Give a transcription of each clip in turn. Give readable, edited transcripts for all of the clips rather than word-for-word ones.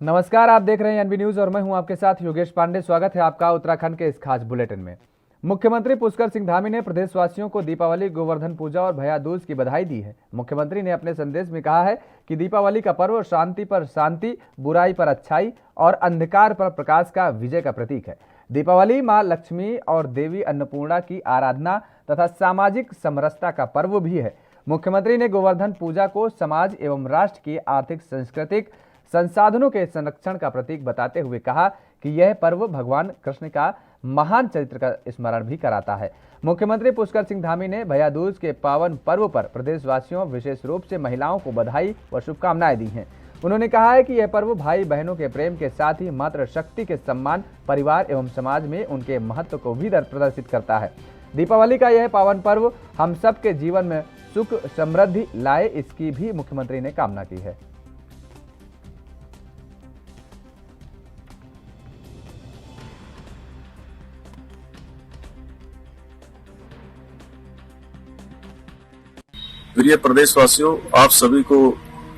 नमस्कार, आप देख रहे हैं एनबी न्यूज और मैं हूं आपके साथ योगेश पांडे। स्वागत है आपका उत्तराखंड के इस खास बुलेटिन में। मुख्यमंत्री पुष्कर सिंह धामी ने प्रदेशवासियों को दीपावली, गोवर्धन पूजा और भैया दूज की बधाई दी है। मुख्यमंत्री ने अपने संदेश में कहा है कि दीपावली का पर्व शांति पर शांति, बुराई पर अच्छाई और अंधकार पर प्रकाश का विजय का प्रतीक है। दीपावली मां लक्ष्मी और देवी अन्नपूर्णा की आराधना तथा सामाजिक समरसता का पर्व भी है। मुख्यमंत्री ने गोवर्धन पूजा को समाज एवं राष्ट्र की आर्थिक, सांस्कृतिक संसाधनों के संरक्षण का प्रतीक बताते हुए कहा कि यह पर्व भगवान कृष्ण का महान चरित्र का स्मरण भी कराता है। मुख्यमंत्री पुष्कर सिंह धामी ने भैया दूज के पावन पर्व पर प्रदेशवासियों, विशेष रूप से महिलाओं को बधाई व शुभकामनाएं दी हैं। उन्होंने कहा है कि यह पर्व भाई बहनों के प्रेम के साथ ही मातृशक्ति के सम्मान, परिवार एवं समाज में उनके महत्व को भी प्रदर्शित करता है। दीपावली का यह पावन पर्व हम सबके जीवन में सुख समृद्धि लाए, इसकी भी मुख्यमंत्री ने कामना की है। प्रिय प्रदेशवासियों, आप सभी को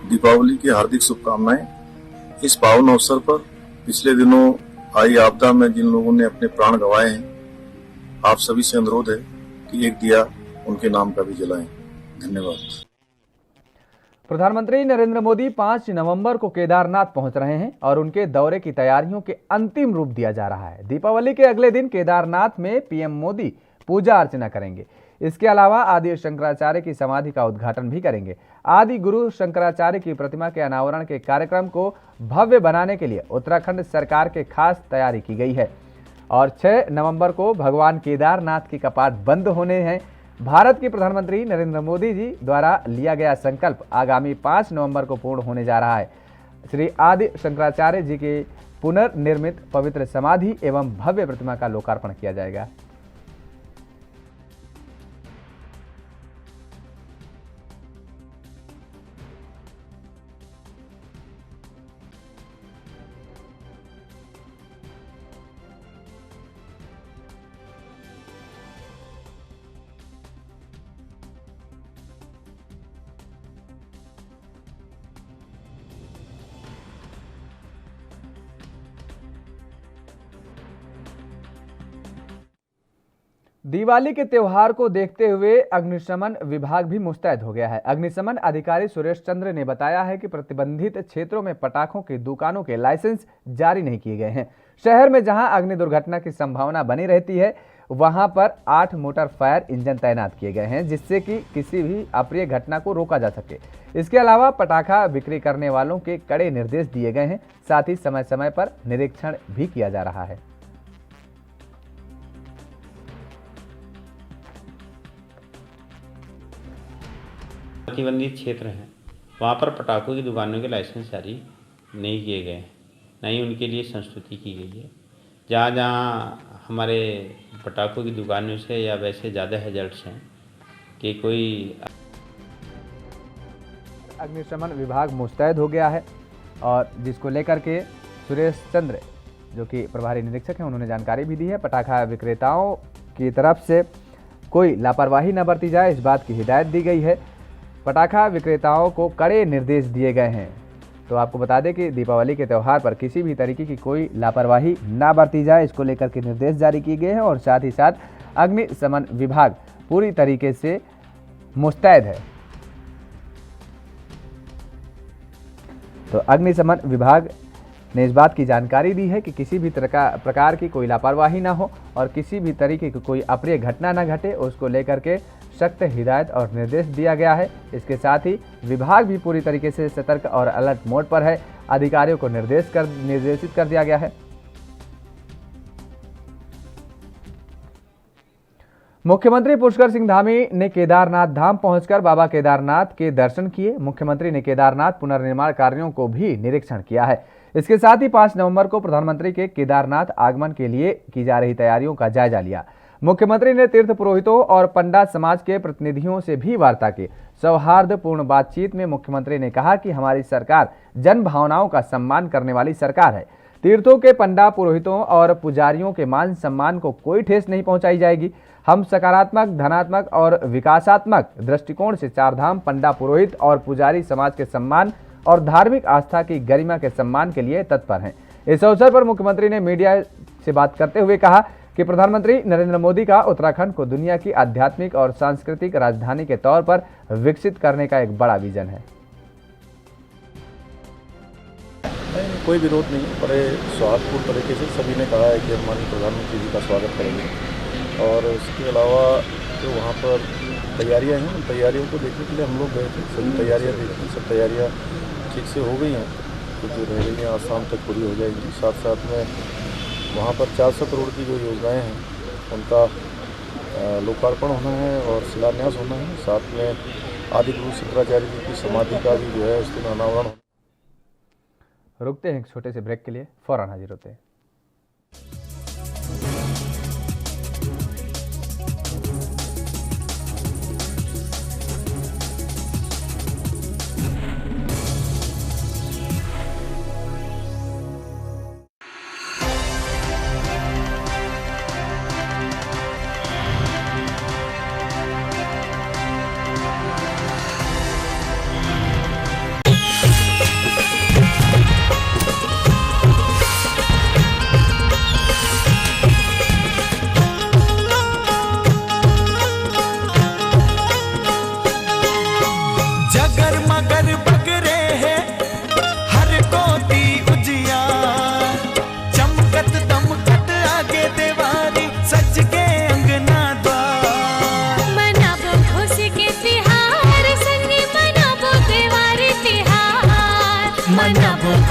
दीपावली की हार्दिक शुभकामनाएं। इस पावन अवसर पर पिछले दिनों आई आपदा में जिन लोगों ने अपने प्राण गंवाए हैं, आप सभी से अनुरोध है कि एक दिया उनके नाम का भी जलाएं। धन्यवाद। प्रधानमंत्री नरेंद्र मोदी 5 नवंबर को केदारनाथ पहुंच रहे हैं और उनके दौरे की तैयारियों के अंतिम रूप दिया जा रहा है। दीपावली के अगले दिन केदारनाथ में पीएम मोदी पूजा अर्चना करेंगे। इसके अलावा आदि शंकराचार्य की समाधि का उद्घाटन भी करेंगे। आदि गुरु शंकराचार्य की प्रतिमा के अनावरण के कार्यक्रम को भव्य बनाने के लिए उत्तराखंड सरकार के खास तैयारी की गई है और 6 नवंबर को भगवान केदारनाथ के कपाट बंद होने हैं। भारत के प्रधानमंत्री नरेंद्र मोदी जी द्वारा लिया गया संकल्प आगामी 5 नवंबर को पूर्ण होने जा रहा है। श्री आदि शंकराचार्य जी के पुनर्निर्मित पवित्र समाधि एवं भव्य प्रतिमा का लोकार्पण किया जाएगा। दिवाली के त्योहार को देखते हुए अग्निशमन विभाग भी मुस्तैद हो गया है। अग्निशमन अधिकारी सुरेश चंद्र ने बताया है कि प्रतिबंधित क्षेत्रों में पटाखों की दुकानों के लाइसेंस जारी नहीं किए गए हैं। शहर में जहां अग्नि दुर्घटना की संभावना बनी रहती है, वहां पर 8 मोटर फायर इंजन तैनात किए गए हैं, जिससे कि किसी भी अप्रिय घटना को रोका जा सके। इसके अलावा पटाखा बिक्री करने वालों के कड़े निर्देश दिए गए हैं। साथ ही समय समय पर निरीक्षण भी किया जा रहा है। प्रतिबंधित क्षेत्र हैं, वहाँ पर पटाखों की दुकानों के लाइसेंस जारी नहीं किए गए, न ही उनके लिए संस्तुति की गई है। जहाँ जहाँ हमारे पटाखों की दुकानों से या वैसे ज़्यादा हैजर्ड्स हैं कि कोई अग्निशमन विभाग मुस्तैद हो गया है और जिसको लेकर के सुरेश चंद्र जो कि प्रभारी निरीक्षक हैं, उन्होंने जानकारी भी दी है। पटाखा विक्रेताओं की तरफ से कोई लापरवाही न बरती जाए, इस बात की हिदायत दी गई है। पटाखा विक्रेताओं को कड़े निर्देश दिए गए हैं। तो आपको बता दें कि दीपावली के त्यौहार पर किसी भी तरीके की कोई लापरवाही ना बरती जाए, इसको लेकर के निर्देश जारी किए गए हैं और साथ ही साथ अग्निशमन विभाग पूरी तरीके से मुस्तैद है। तो अग्निशमन विभाग ने इस बात की जानकारी दी है कि किसी भी प्रकार की कोई लापरवाही ना हो और किसी भी तरीके की कोई अप्रिय घटना ना घटे, उसको लेकर के सख्त हिदायत और निर्देश दिया गया है। इसके साथ ही विभाग भी पूरी तरीके से सतर्क और अलर्ट मोड पर है। अधिकारियों को निर्देशित कर दिया गया है। मुख्यमंत्री पुष्कर सिंह धामी ने केदारनाथ धाम पहुंचकर बाबा केदारनाथ के दर्शन किए। मुख्यमंत्री ने केदारनाथ पुनर्निर्माण कार्यों को भी निरीक्षण किया है। इसके साथ ही 5 नवंबर को प्रधानमंत्री के केदारनाथ आगमन के लिए की जा रही तैयारियों का जायजा लिया। मुख्यमंत्री ने तीर्थ पुरोहितों और पंडा समाज के प्रतिनिधियों से भी वार्ता की। सौहार्दपूर्ण बातचीत में मुख्यमंत्री ने कहा कि हमारी सरकार जन भावनाओं का सम्मान करने वाली सरकार है। तीर्थों के पंडा, पुरोहितों और पुजारियों के मान सम्मान को कोई ठेस नहीं पहुंचाई जाएगी। हम सकारात्मक, धनात्मक और विकासात्मक दृष्टिकोण से चारधाम, पंडा, पुरोहित और पुजारी समाज के सम्मान और धार्मिक आस्था की गरिमा के सम्मान के लिए तत्पर हैं। इस अवसर पर मुख्यमंत्री ने मीडिया से बात करते हुए कहा कि प्रधानमंत्री नरेंद्र मोदी का उत्तराखंड को दुनिया की आध्यात्मिक और सांस्कृतिक राजधानी के तौर पर विकसित करने का एक बड़ा विजन है। नहीं, कोई विरोध नहीं, बड़े सौहार्दपूर्ण तरीके से सभी ने कहा है कि हम माननीय प्रधानमंत्री जी का स्वागत करेंगे। और इसके अलावा जो वहाँ पर तैयारियां हैं, उन तैयारियों को देखने के लिए हम लोग गए थे। सभी तैयारियां देखी, सब तैयारियां ठीक से हो गई हैं। कुछ जो रह गई हैं आज शाम तक पूरी हो जाएगी। साथ साथ में वहाँ पर 400 करोड़ की जो योजनाएँ हैं उनका लोकार्पण होना है और शिलान्यास होना है। साथ में आदिगुरु शंकराचार्य जी की समाधि का भी जो है उस दिन अनावरण। रुकते हैं एक छोटे से ब्रेक के लिए, फौरन हाजिर होते हैं।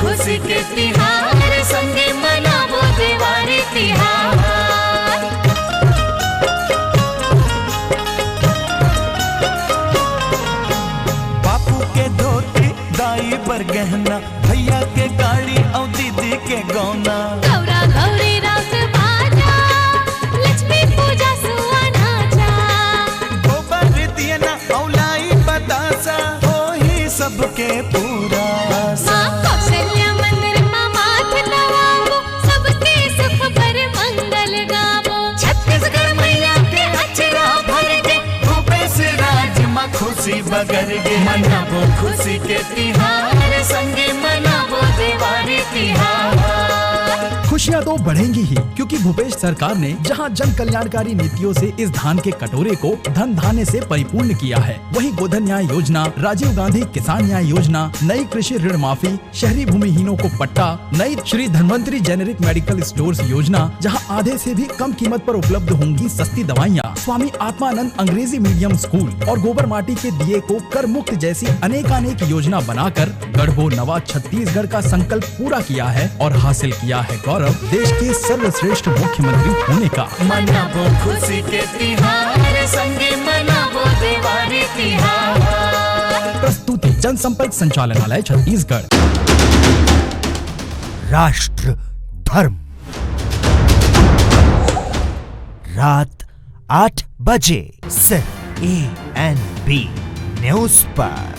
खुशी के तिहार संगे मनावो दिवाली तिहार। बापू के धोती दाई पर गहना, भैया के गाड़ी और दीदी के गौना। गौरा गौरी रात बाजा, लक्ष्मी पूजा सुआ नाचा। गोबर दिया ना औलाई बतासा, हो ही सबके पूरा। खुशी बगर गे मनावो खुशी के तिहार संगे मनावो दिवाली तिहार। खुशियाँ तो बढ़ेंगी ही, क्योंकि भूपेश सरकार ने जहां जन कल्याणकारी नीतियों से इस धान के कटोरे को धन धान्य से परिपूर्ण किया है, वहीं गोधन न्याय योजना, राजीव गांधी किसान न्याय योजना, नई कृषि ऋण माफी, शहरी भूमिहीनों को पट्टा, नई Shri Dhanvantari generic medical stores योजना, जहां आधे से भी कम कीमत पर उपलब्ध होंगी सस्ती दवाइयाँ, स्वामी आत्मानंद अंग्रेजी मीडियम स्कूल और गोबर माटी के दिए को कर मुक्त जैसी अनेकानेक योजना बनाकर गढ़बो नवा छत्तीसगढ़ का संकल्प पूरा किया है और हासिल किया है गौरव देश के सर्वश्रेष्ठ मुख्यमंत्री होने का। मनावो खुशी के तिहार संगे मनावो दिवाली तिहार। प्रस्तुति जनसंपर्क संचालनालय छत्तीसगढ़। राष्ट्र धर्म रात 8 बजे सिर्फ ANB न्यूज पर।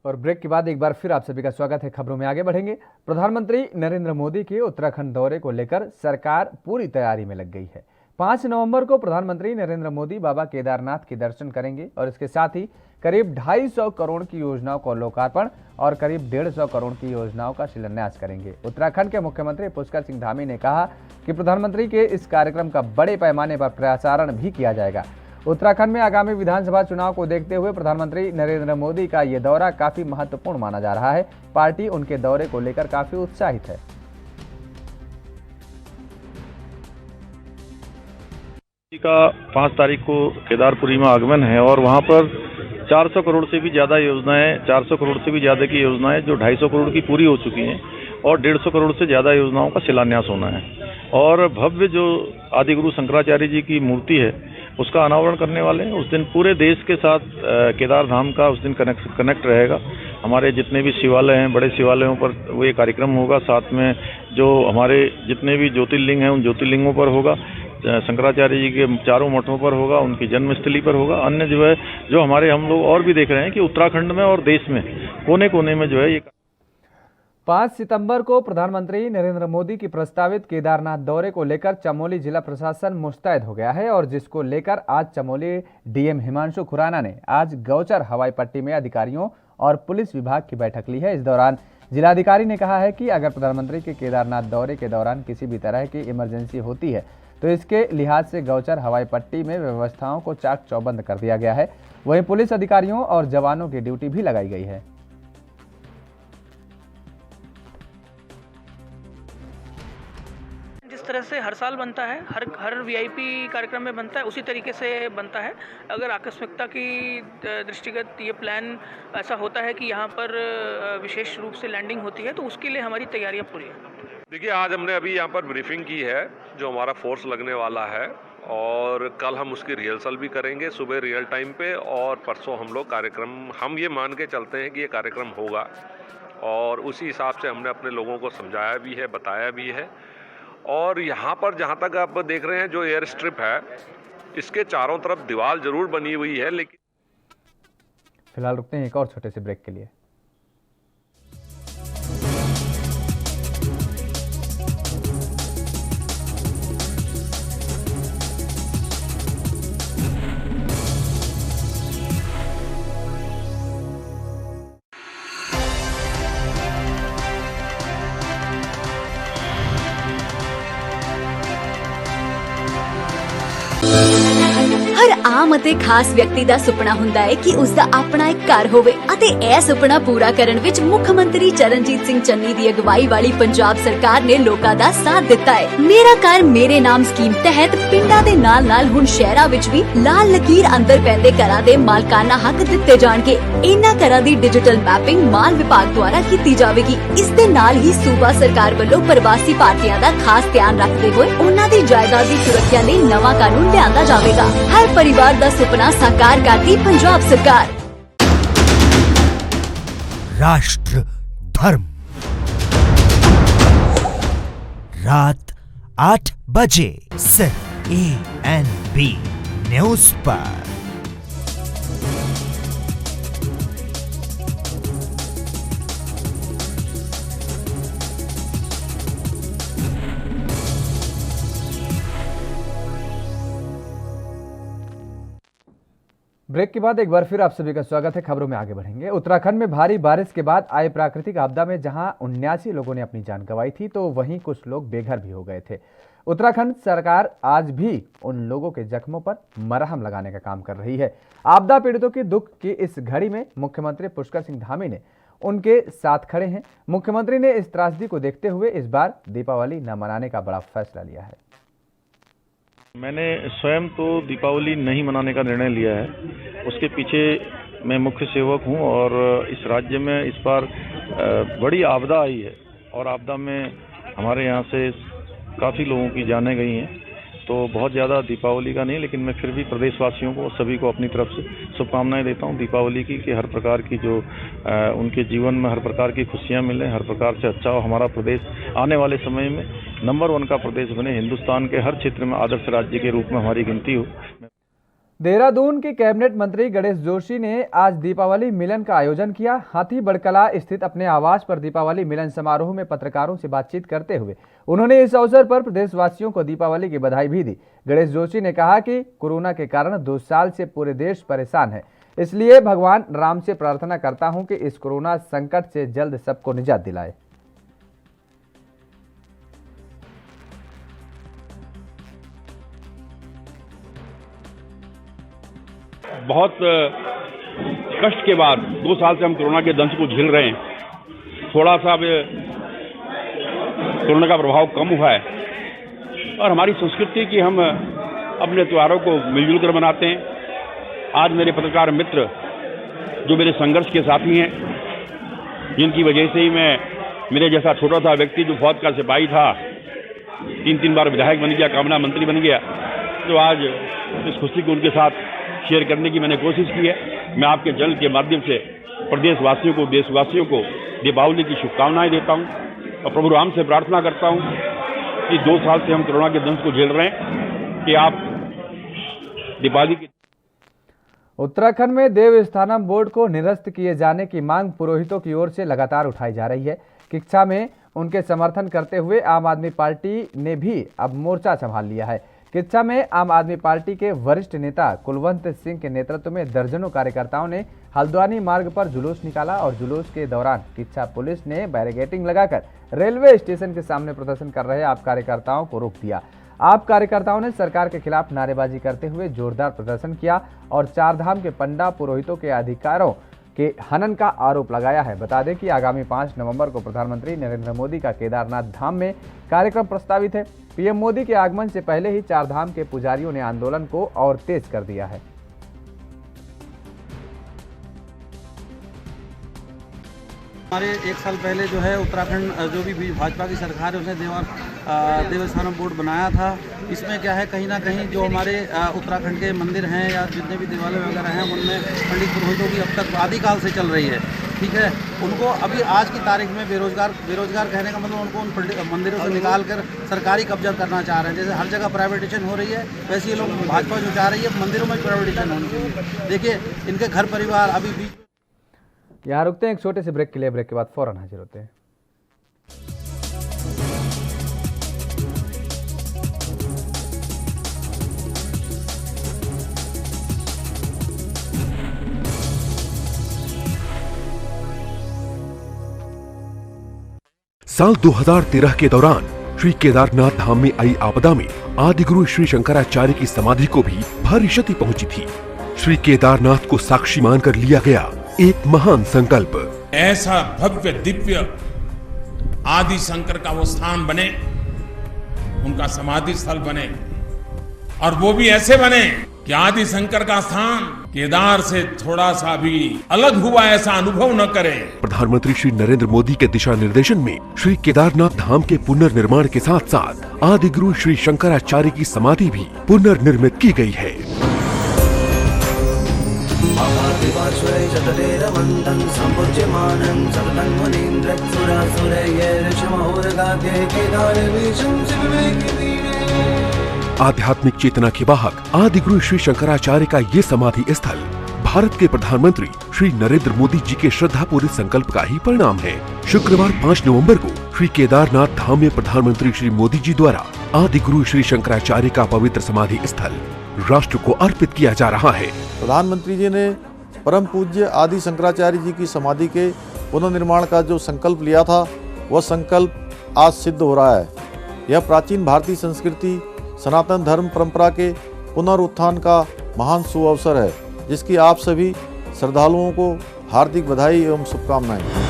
और ब्रेक के बाद एक बार फिर आप सभी का स्वागत है। खबरों में आगे बढ़ेंगे। प्रधानमंत्री नरेंद्र मोदी के उत्तराखंड दौरे को लेकर सरकार पूरी तैयारी में लग गई है। 5 नवंबर को प्रधानमंत्री नरेंद्र मोदी बाबा केदारनाथ के दर्शन करेंगे और इसके साथ ही करीब 250 करोड़ की योजनाओं का लोकार्पण और करीब 150 करोड़ की योजनाओं का शिलान्यास करेंगे। उत्तराखंड के मुख्यमंत्री पुष्कर सिंह धामी ने कहा कि प्रधानमंत्री के इस कार्यक्रम का बड़े पैमाने पर प्रसारण भी किया जाएगा। उत्तराखंड में आगामी विधानसभा चुनाव को देखते हुए प्रधानमंत्री नरेंद्र मोदी का ये दौरा काफी महत्वपूर्ण माना जा रहा है। पार्टी उनके दौरे को लेकर काफी उत्साहित है। का 5 तारीख को केदारपुरी में आगमन है और वहां पर 400 करोड़ से भी ज्यादा योजनाएं, 400 करोड़ से भी ज्यादा की योजनाएं जो 250 करोड़ की पूरी हो चुकी हैं और 150 करोड़ से ज्यादा योजनाओं का शिलान्यास होना है। और भव्य जो आदिगुरु शंकराचार्य जी की मूर्ति है उसका अनावरण करने वाले हैं। उस दिन पूरे देश के साथ केदार धाम का उस दिन कनेक्ट रहेगा। हमारे जितने भी शिवालय हैं, बड़े शिवालयों पर वो ये कार्यक्रम होगा। साथ में जो हमारे जितने भी ज्योतिर्लिंग हैं उन ज्योतिर्लिंगों पर होगा। शंकराचार्य जी के चारों मठों पर होगा, उनकी जन्मस्थली पर होगा। अन्य जो है जो हमारे हम लोग और भी देख रहे हैं कि उत्तराखंड में और देश में कोने कोने में जो है ये 5 सितंबर को प्रधानमंत्री नरेंद्र मोदी की प्रस्तावित केदारनाथ दौरे को लेकर चमोली जिला प्रशासन मुस्तैद हो गया है और जिसको लेकर आज चमोली डीएम हिमांशु खुराना ने आज गौचर हवाई पट्टी में अधिकारियों और पुलिस विभाग की बैठक ली है। इस दौरान जिलाधिकारी ने कहा है कि अगर प्रधानमंत्री के केदारनाथ दौरे के दौरान किसी भी तरह की इमरजेंसी होती है तो इसके लिहाज से गौचर हवाई पट्टी में व्यवस्थाओं को चाक चौबंद कर दिया गया है। वहीं पुलिस अधिकारियों और जवानों की ड्यूटी भी लगाई गई है। जिस तरह से हर साल बनता है, हर वीआईपी कार्यक्रम में बनता है, उसी तरीके से बनता है। अगर आकस्मिकता की दृष्टिगत ये प्लान ऐसा होता है कि यहाँ पर विशेष रूप से लैंडिंग होती है तो उसके लिए हमारी तैयारियाँ पूरी हैं। देखिए, आज हमने अभी यहाँ पर ब्रीफिंग की है जो हमारा फोर्स लगने वाला है और कल हम उसकी रिहर्सल भी करेंगे सुबह रियल टाइम पे, और परसों हम लोग कार्यक्रम हम ये मान के चलते हैं कि ये कार्यक्रम होगा और उसी हिसाब से हमने अपने लोगों को समझाया भी है, बताया भी है। और यहाँ पर जहाँ तक आप देख रहे हैं जो एयर स्ट्रिप है इसके चारों तरफ दीवार जरूर बनी हुई है, लेकिन फिलहाल रुकते हैं एक और छोटे से ब्रेक के लिए। ਹਰ ਆਮ ਅਤੇ ਖਾਸ ਵਿਅਕਤੀ ਦਾ ਸੁਪਨਾ ਹੁੰਦਾ ਹੈ ਕਿ ਉਸ ਦਾ ਆਪਣਾ ਇੱਕ ਘਰ ਹੋਵੇ ਅਤੇ ਇਹ ਸੁਪਨਾ ਪੂਰਾ ਕਰਨ ਵਿੱਚ ਮੁੱਖ ਮੰਤਰੀ ਚਰਨਜੀਤ ਸਿੰਘ ਚੰਨੀ ਦੀ ਅਗਵਾਈ ਵਾਲੀ ਪੰਜਾਬ ਸਰਕਾਰ ਨੇ ਲੋਕਾਂ ਦਾ ਸਾਥ ਦਿੱਤਾ ਹੈ। ਮੇਰਾ ਘਰ ਮੇਰੇ ਨਾਮ ਸਕੀਮ ਤਹਿਤ ਪਿੰਡਾਂ ਦੇ ਨਾਲ-ਨਾਲ ਹੁਣ ਸ਼ਹਿਰਾਂ ਵਿੱਚ ਵੀ ਲਾਲ ਲਕੀਰ ਅੰਦਰ ਪੈਂਦੇ ਘਰਾਂ ਦੇ ਮਾਲਕਾਨਾ ਹੱਕ ਦਿੱਤੇ ਜਾਣਗੇ। ਇਹਨਾਂ ਘਰਾਂ ਦੀ ਡਿਜੀਟਲ ਮੈਪਿੰਗ ਮਾਲ ਵਿਭਾਗ ਦੁਆਰਾ ਕੀਤੀ ਜਾਵੇਗੀ। ਇਸ ਦੇ ਨਾਲ ਹੀ ਸੂਬਾ ਸਰਕਾਰ ਵੱਲੋਂ ਪ੍ਰਵਾਸੀ ਭਾਰਤੀਆਂ ਦਾ ਖਾਸ ਧਿਆਨ ਰੱਖਦੇ ਹੋਏ ਉਹਨਾਂ ਦੀ ਜਾਇਦਾਦ ਦੀ ਸੁਰੱਖਿਆ ਲਈ ਨਵਾਂ ਕਾਨੂੰਨ ਲਿਆਂਦਾ ਜਾਵੇਗਾ। हर परिवार का सुपना साकार करती पंजाब सरकार। राष्ट्र धर्म रात 8 बजे सिर्फ ANB न्यूज पर। ब्रेक के बाद एक बार फिर आप सभी का स्वागत है। खबरों में आगे बढ़ेंगे। उत्तराखंड में भारी बारिश के बाद आए प्राकृतिक आपदा में जहां 79 लोगों ने अपनी जान गंवाई थी तो वहीं कुछ लोग बेघर भी हो गए थे। उत्तराखंड सरकार आज भी उन लोगों के जख्मों पर मरहम लगाने का काम कर रही है। आपदा पीड़ितों की दुख की इस घड़ी में मुख्यमंत्री पुष्कर सिंह धामी ने उनके साथ खड़े हैं। मुख्यमंत्री ने इस त्रासदी को देखते हुए इस बार दीपावली न मनाने का बड़ा फैसला लिया है। मैंने स्वयं तो दीपावली नहीं मनाने का निर्णय लिया है, उसके पीछे मैं मुख्य सेवक हूं और इस राज्य में इस बार बड़ी आपदा आई है और आपदा में हमारे यहाँ से काफ़ी लोगों की जानें गई हैं, तो बहुत ज़्यादा दीपावली का नहीं, लेकिन मैं फिर भी प्रदेशवासियों को सभी को अपनी तरफ से शुभकामनाएं देता हूं दीपावली की कि हर प्रकार की जो उनके जीवन में हर प्रकार की खुशियां मिलें, हर प्रकार से अच्छा हो। हमारा प्रदेश आने वाले समय में नंबर 1 का प्रदेश बने, हिंदुस्तान के हर क्षेत्र में आदर्श राज्य के रूप में हमारी गिनती हो। देहरादून के कैबिनेट मंत्री गणेश जोशी ने आज दीपावली मिलन का आयोजन किया। हाथी बड़कला स्थित अपने आवास पर दीपावली मिलन समारोह में पत्रकारों से बातचीत करते हुए उन्होंने इस अवसर पर प्रदेशवासियों को दीपावली की बधाई भी दी। गणेश जोशी ने कहा कि कोरोना के कारण 2 साल से पूरे देश परेशान है, इसलिए भगवान राम से प्रार्थना करता हूं कि इस कोरोना संकट से जल्द सबको निजात दिलाए। बहुत कष्ट के बाद 2 साल से हम कोरोना के दंश को झेल रहे हैं। थोड़ा सा अब कोरोना का प्रभाव कम हुआ है और हमारी संस्कृति की हम अपने त्योहारों को मिलजुल कर मनाते हैं। आज मेरे पत्रकार मित्र जो मेरे संघर्ष के साथी हैं, जिनकी वजह से ही मैं मेरे जैसा छोटा सा व्यक्ति जो फौज का सिपाही था 3 बार विधायक बन गया, कामना मंत्री बन गया, तो आज इस खुशी को उनके साथ शेयर करने की मैंने कोशिश की है। मैं आपके चैनल के माध्यम से प्रदेशवासियों को, देशवासियों को दीपावली की शुभकामनाएं देता हूं और प्रभु राम से प्रार्थना करता हूं कि 2 साल से हम कोरोना के दंश को झेल रहे हैं, कि आप दीपावली की उत्तराखंड में देवस्थानम बोर्ड को निरस्त किए जाने की मांग पुरोहितों की ओर से लगातार उठाई जा रही है। किच्छा में उनके समर्थन करते हुए आम आदमी पार्टी ने भी अब मोर्चा संभाल लिया है। किच्छा में आम आदमी पार्टी के वरिष्ठ नेता कुलवंत सिंह के नेतृत्व में दर्जनों कार्यकर्ताओं ने हल्द्वानी मार्ग पर जुलूस निकाला और जुलूस के दौरान किच्छा पुलिस ने बैरिकेडिंग लगाकर रेलवे स्टेशन के सामने प्रदर्शन कर रहे आप कार्यकर्ताओं को रोक दिया। आप कार्यकर्ताओं ने सरकार के खिलाफ नारेबाजी करते हुए जोरदार प्रदर्शन किया और चारधाम के पंडा पुरोहितों के अधिकारों के हनन का आरोप लगाया है। बता दें कि आगामी 5 नवंबर को प्रधानमंत्री नरेंद्र मोदी का केदारनाथ धाम में कार्यक्रम प्रस्तावित है। पीएम मोदी के आगमन से पहले ही चारधाम के पुजारियों ने आंदोलन को और तेज कर दिया है। हमारे 1 साल पहले जो है उत्तराखंड जो भी भाजपा की सरकार है उसने देवस्थानम बोर्ड बनाया था। इसमें क्या है, कहीं ना कहीं जो हमारे उत्तराखंड के मंदिर हैं या जितने भी देवालय वगैरह हैं उनमें पंडित पुरोहितों की अब तक आदिकाल से चल रही है। ठीक है, उनको अभी आज की तारीख में बेरोजगार कहने का मतलब उनको उन मंदिरों से निकाल कर सरकारी कब्जा करना चाह रहे हैं। जैसे हर जगह प्राइवेटाइजेशन हो रही है वैसे ये लोग भाजपा जो चाह रही है मंदिरों में प्राइवेटाइजेशन होनी चाहिए। देखिए इनके घर परिवार अभी भी। यहाँ रुकते हैं एक छोटे से ब्रेक के लिए। ब्रेक के बाद फौरन हाजिर होते हैं। साल 2013 के दौरान श्री केदारनाथ धाम में आई आपदा में आदिगुरु श्री शंकराचार्य की समाधि को भी भारी क्षति पहुंची थी। श्री केदारनाथ को साक्षी मानकर लिया गया एक महान संकल्प। ऐसा भव्य दिव्य आदि शंकर का वो स्थान बने, उनका समाधि स्थल बने, और वो भी ऐसे बने कि आदि शंकर का स्थान केदार से थोड़ा सा भी अलग हुआ ऐसा अनुभव न करें। प्रधानमंत्री श्री नरेंद्र मोदी के दिशा निर्देशन में श्री केदारनाथ धाम के पुनर्निर्माण के साथ साथ आदिगुरु श्री शंकराचार्य की समाधि भी पुनर्निर्मित की गई है। आध्यात्मिक चेतना के वाहक आदिगुरु श्री शंकराचार्य का ये समाधि स्थल भारत के प्रधानमंत्री श्री नरेंद्र मोदी जी के श्रद्धापूर्वक संकल्प का ही परिणाम है। शुक्रवार 5 नवंबर को श्री केदारनाथ धाम में प्रधानमंत्री श्री मोदी जी द्वारा आदिगुरु श्री शंकराचार्य का पवित्र समाधि स्थल राष्ट्र को अर्पित किया जा रहा है। प्रधानमंत्री जी ने परम पूज्य आदि शंकराचार्य जी की समाधि के पुनर्निर्माण का जो संकल्प लिया था वह संकल्प आज सिद्ध हो रहा है। यह प्राचीन भारतीय संस्कृति सनातन धर्म परंपरा के पुनरुत्थान का महान सुअवसर है, जिसकी आप सभी श्रद्धालुओं को हार्दिक बधाई एवं शुभकामनाएं।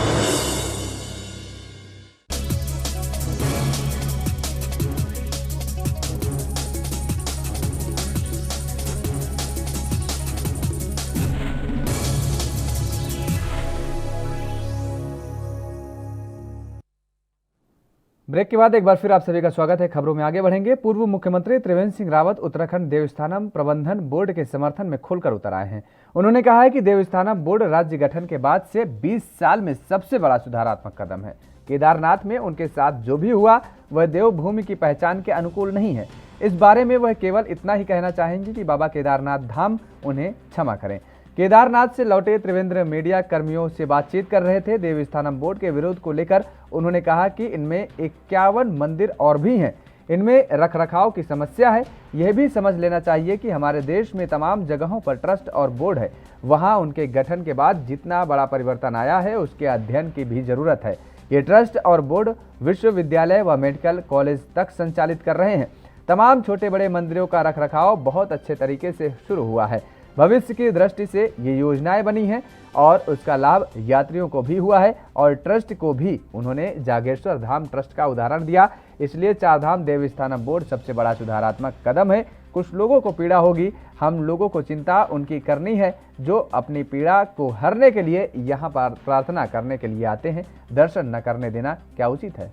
ब्रेक के बाद एक बार फिर आप सभी का स्वागत है। खबरों में आगे बढ़ेंगे। पूर्व मुख्यमंत्री त्रिवेंद्र सिंह रावत उत्तराखंड देवस्थानम प्रबंधन बोर्ड के समर्थन में खुलकर उतर आए हैं। उन्होंने कहा है कि देवस्थानम बोर्ड राज्य गठन के बाद से 20 साल में सबसे बड़ा सुधारात्मक कदम है। केदारनाथ में उनके साथ जो भी हुआ वह देवभूमि की पहचान के अनुकूल नहीं है। इस बारे में वह केवल इतना ही कहना चाहेंगे कि बाबा केदारनाथ धाम उन्हें क्षमा करें। केदारनाथ से लौटे त्रिवेंद्र मीडिया कर्मियों से बातचीत कर रहे थे। देवस्थानम बोर्ड के विरोध को लेकर उन्होंने कहा कि इनमें 51 मंदिर और भी हैं, इनमें रखरखाव की समस्या है। यह भी समझ लेना चाहिए कि हमारे देश में तमाम जगहों पर ट्रस्ट और बोर्ड है, वहां उनके गठन के बाद जितना बड़ा परिवर्तन आया है उसके अध्ययन की भी जरूरत है। ये ट्रस्ट और बोर्ड विश्वविद्यालय व मेडिकल कॉलेज तक संचालित कर रहे हैं। तमाम छोटे बड़े मंदिरों का रखरखाव बहुत अच्छे तरीके से शुरू हुआ है। भविष्य की दृष्टि से ये योजनाएं बनी हैं और उसका लाभ यात्रियों को भी हुआ है और ट्रस्ट को भी। उन्होंने जागेश्वर धाम ट्रस्ट का उदाहरण दिया। इसलिए चारधाम देवस्थानम बोर्ड सबसे बड़ा सुधारात्मक कदम है। कुछ लोगों को पीड़ा होगी, हम लोगों को चिंता उनकी करनी है जो अपनी पीड़ा को हरने के लिए यहाँ पर प्रार्थना करने के लिए आते हैं। दर्शन न करने देना क्या उचित है?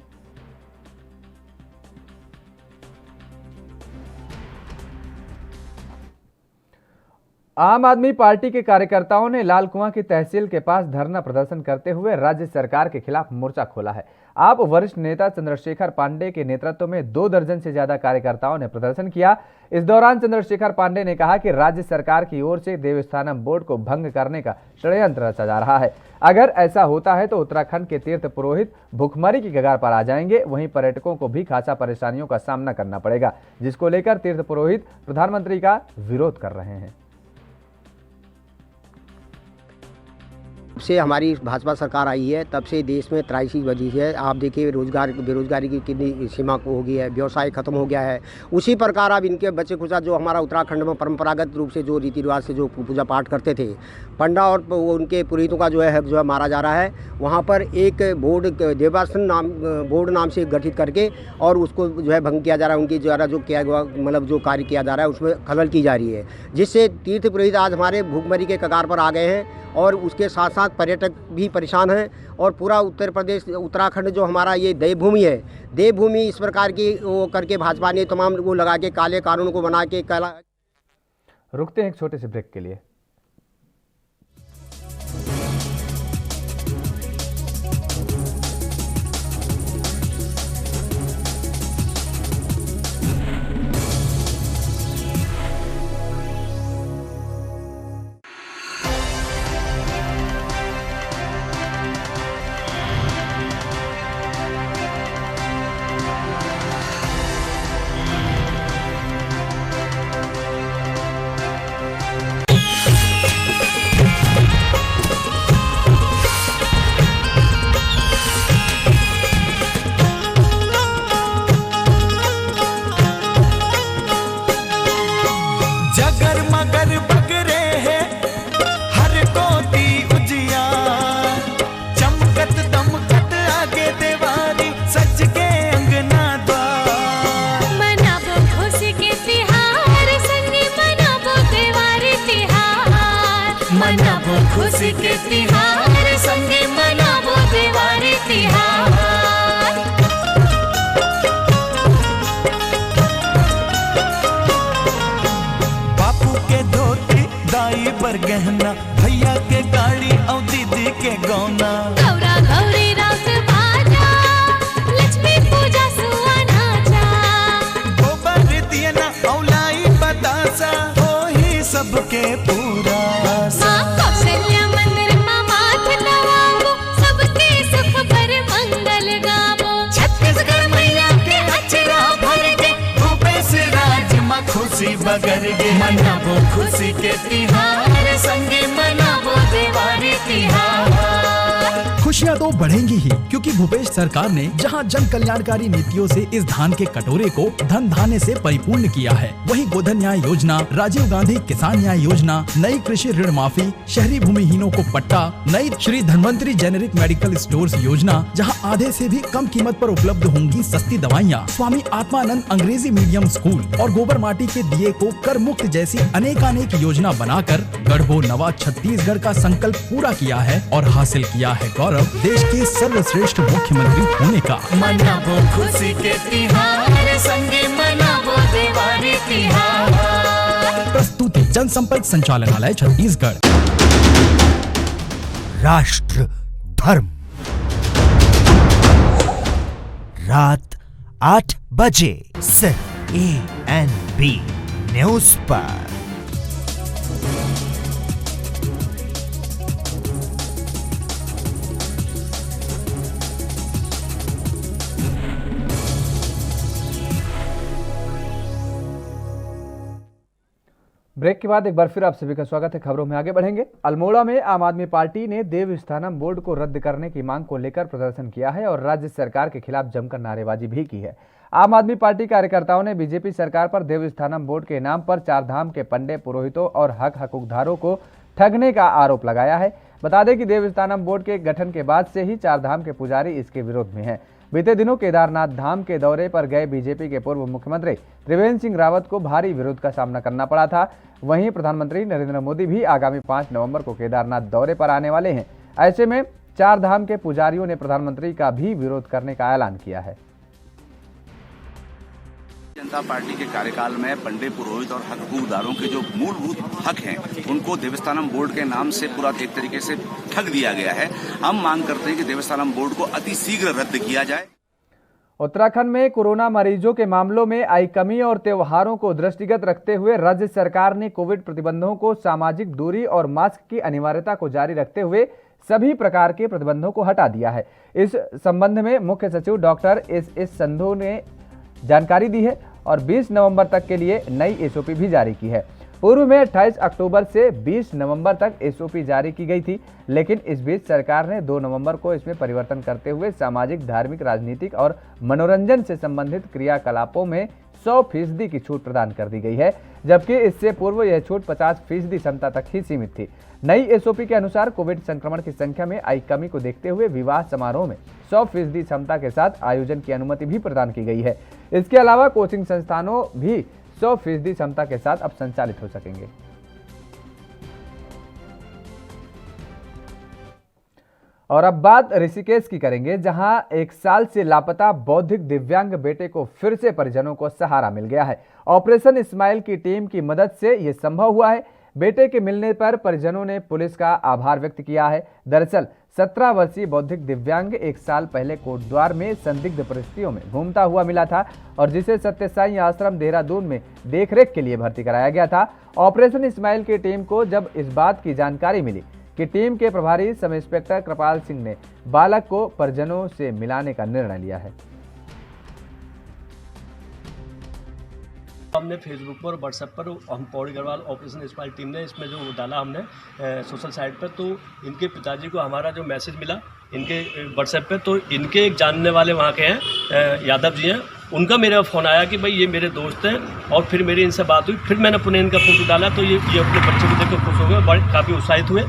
आम आदमी पार्टी के कार्यकर्ताओं ने लाल कुआं की तहसील के पास धरना प्रदर्शन करते हुए राज्य सरकार के खिलाफ मोर्चा खोला है। आप वरिष्ठ नेता चंद्रशेखर पांडे के नेतृत्व में 2 दर्जन से ज्यादा कार्यकर्ताओं ने प्रदर्शन किया। इस दौरान चंद्रशेखर पांडे ने कहा कि राज्य सरकार की ओर से देवस्थानम बोर्ड को भंग करने का षड्यंत्र रचा जा रहा है। अगर ऐसा होता है तो उत्तराखंड के तीर्थ पुरोहित भुखमरी की कगार पर आ जाएंगे। वहीं पर्यटकों को भी खासा परेशानियों का सामना करना पड़ेगा, जिसको लेकर तीर्थ पुरोहित प्रधानमंत्री का विरोध कर रहे हैं। से हमारी भाजपा सरकार आई है तब से देश में त्रासदी बढ़ी है। आप देखिए बेरोजगारी की कितनी सीमा हो गई है, व्यवसाय खत्म हो गया है। उसी प्रकार अब इनके बच्चे खुचा जो हमारा उत्तराखंड में परंपरागत रूप से जो रीति रिवाज से जो पूजा पाठ करते थे, पंडा और उनके पुरोहितों का जो है मारा जा रहा है। वहाँ पर एक बोर्ड देवस्थानम बोर्ड नाम से गठित करके और उसको जो है भंग किया जा रहा है। उनकी द्वारा जो किया गया मतलब जो कार्य किया जा रहा है उसमें खलल की जा रही है, जिससे तीर्थ पुरोहित आज हमारे भूखमरी के कगार पर आ गए हैं और उसके साथ साथ पर्यटक भी परेशान हैं। और पूरा उत्तर प्रदेश उत्तराखंड जो हमारा ये देवभूमि है, देवभूमि इस प्रकार की वो करके भाजपा ने तमाम वो लगा के काले कानून को बना के रुकते हैं एक छोटे से ब्रेक के लिए। खुशी के तिहार संगे मनावो दिवाली तिहार। बापू के धोती दाई पर गहना, भैया के गाड़ी और दीदी के गौना। गौरा गौरी रास बाजा, लक्ष्मी पूजा सुआ नाचा। गोबर दिया ना औलाई बतासा, हो ही सबके पूरा। खुशी बगर गे मनावो खुशी के तिहार संगे मनावो दिवाली तिहार। खुशियाँ तो बढ़ेंगी ही, क्योंकि भूपेश सरकार ने जहां जन कल्याणकारी नीतियों से इस धान के कटोरे को धन धान्य से परिपूर्ण किया है, वहीं गोधन न्याय योजना, राजीव गांधी किसान न्याय योजना, नई कृषि ऋण माफी, शहरी भूमिहीनों को पट्टा, नई Shri Dhanvantari generic medical stores योजना, जहां आधे से भी कम कीमत पर उपलब्ध होंगी सस्ती दवाइयाँ, स्वामी आत्मानंद अंग्रेजी मीडियम स्कूल और गोबर माटी के दिए को कर मुक्त जैसी अनेकानेक योजना बनाकर गढ़बो नवा छत्तीसगढ़ का संकल्प पूरा किया है और हासिल किया है गौरव देश के सर्वश्रेष्ठ मुख्यमंत्री होने का। मनावो खुशी के तिहार संगे मनावो दिवाली तिहार। प्रस्तुति जनसंपर्क संचालनालय छत्तीसगढ़। राष्ट्र धर्म रात 8 बजे सिर्फ ANB न्यूज पर। ब्रेक के बाद एक बार फिर आप सभी का स्वागत है। खबरों में आगे बढ़ेंगे। अल्मोड़ा में आम आदमी पार्टी ने देवस्थानम बोर्ड को रद्द करने की मांग को लेकर प्रदर्शन किया है और राज्य सरकार के खिलाफ जमकर नारेबाजी भी की है। आम आदमी पार्टी कार्यकर्ताओं ने बीजेपी सरकार पर देवस्थानम बोर्ड के नाम पर 4 धाम के पंडे पुरोहितों और हकदारों को ठगने का आरोप लगाया है। बता दें कि देवस्थानम बोर्ड के गठन के बाद से ही 4 धाम के पुजारी इसके विरोध में हैं। बीते दिनों केदारनाथ धाम के दौरे पर गए बीजेपी के पूर्व मुख्यमंत्री त्रिवेंद्र सिंह रावत को भारी विरोध का सामना करना पड़ा था। वहीं प्रधानमंत्री नरेंद्र मोदी भी आगामी 5 नवंबर को केदारनाथ दौरे पर आने वाले हैं। ऐसे में 4 धाम के पुजारियों ने प्रधानमंत्री का भी विरोध करने का ऐलान किया है। जनता पार्टी के कार्यकाल में पंडे पुरोहित और हकूकदारों के जो मूलभूत हक हैं उनको देवस्थानम बोर्ड के नाम से पूरा एक तरीके से ठग दिया गया है। हम मांग करते हैं कि देवस्थानम बोर्ड को अति शीघ्र रद्द किया जाए। उत्तराखंड में कोरोना मरीजों के मामलों में आई कमी और त्योहारों को दृष्टिगत रखते हुए राज्य सरकार ने कोविड प्रतिबंधों को सामाजिक दूरी और मास्क की अनिवार्यता को जारी रखते हुए सभी प्रकार के प्रतिबंधों को हटा दिया है। इस संबंध में मुख्य सचिव डॉक्टर एस संधू ने जानकारी दी है और 20 नवंबर तक के लिए नई एसओपी भी जारी की है। पूर्व में 28 अक्टूबर से 20 नवंबर तक एसओपी जारी की गई थी, लेकिन इस बीच सरकार ने 2 नवंबर को इसमें परिवर्तन करते हुए सामाजिक, धार्मिक, राजनीतिक और मनोरंजन से संबंधित क्रियाकलापों में 100% की छूट प्रदान कर दी गई है, जबकि इससे पूर्व यह छूट 50% क्षमता तक ही सीमित थी। नई एसओपी के अनुसार कोविड संक्रमण की संख्या में आई कमी को देखते हुए विवाह समारोह में 100% क्षमता के साथ आयोजन की अनुमति भी प्रदान की गई है। इसके अलावा कोचिंग संस्थानों भी 100% क्षमता के साथ अब संचालित हो सकेंगे। और अब बात ऋषिकेश की करेंगे, जहां 1 साल से लापता बौद्धिक दिव्यांग बेटे को फिर से परिजनों को सहारा मिल गया है। ऑपरेशन स्माइल की टीम की मदद से यह संभव हुआ है। बेटे के मिलने पर परिजनों ने पुलिस का आभार व्यक्त किया है। दरअसल 17 वर्षीय बौद्धिक दिव्यांग 1 साल पहले कोटद्वार में संदिग्ध परिस्थितियों में घूमता हुआ मिला था और जिसे सत्य साई आश्रम देहरादून में देखरेख के लिए भर्ती कराया गया था। ऑपरेशन स्माइल की टीम को जब इस बात की जानकारी मिली कि टीम के प्रभारी सब इंस्पेक्टर कृपाल सिंह ने बालक को परिजनों से मिलाने का निर्णय लिया है। हमने फेसबुक पर, व्हाट्सएप पर हम Pauri Garhwal operation smile team ने इसमें जो डाला हमने सोशल साइट पर, तो इनके पिताजी को हमारा जो मैसेज मिला इनके व्हाट्सएप पे, तो इनके एक जानने वाले वहाँ के हैं, यादव जी हैं, उनका मेरा फ़ोन आया कि भाई ये मेरे दोस्त हैं, और फिर मेरी इनसे बात हुई। फिर मैंने पुणे इनका फ़ोटो डाला तो ये अपने बच्चे को देखकर खुश हो गए, बड़े काफ़ी उत्साहित हुए,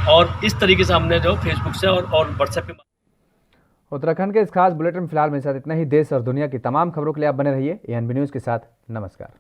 और इस तरीके से हमने जो फेसबुक से और व्हाट्सएप पे। उत्तराखंड के इस खास बुलेटिन फिलहाल मेरे साथ इतना ही। देश और दुनिया की तमाम खबरों के लिए आप बने रहिए एएनबी न्यूज़ के साथ। नमस्कार।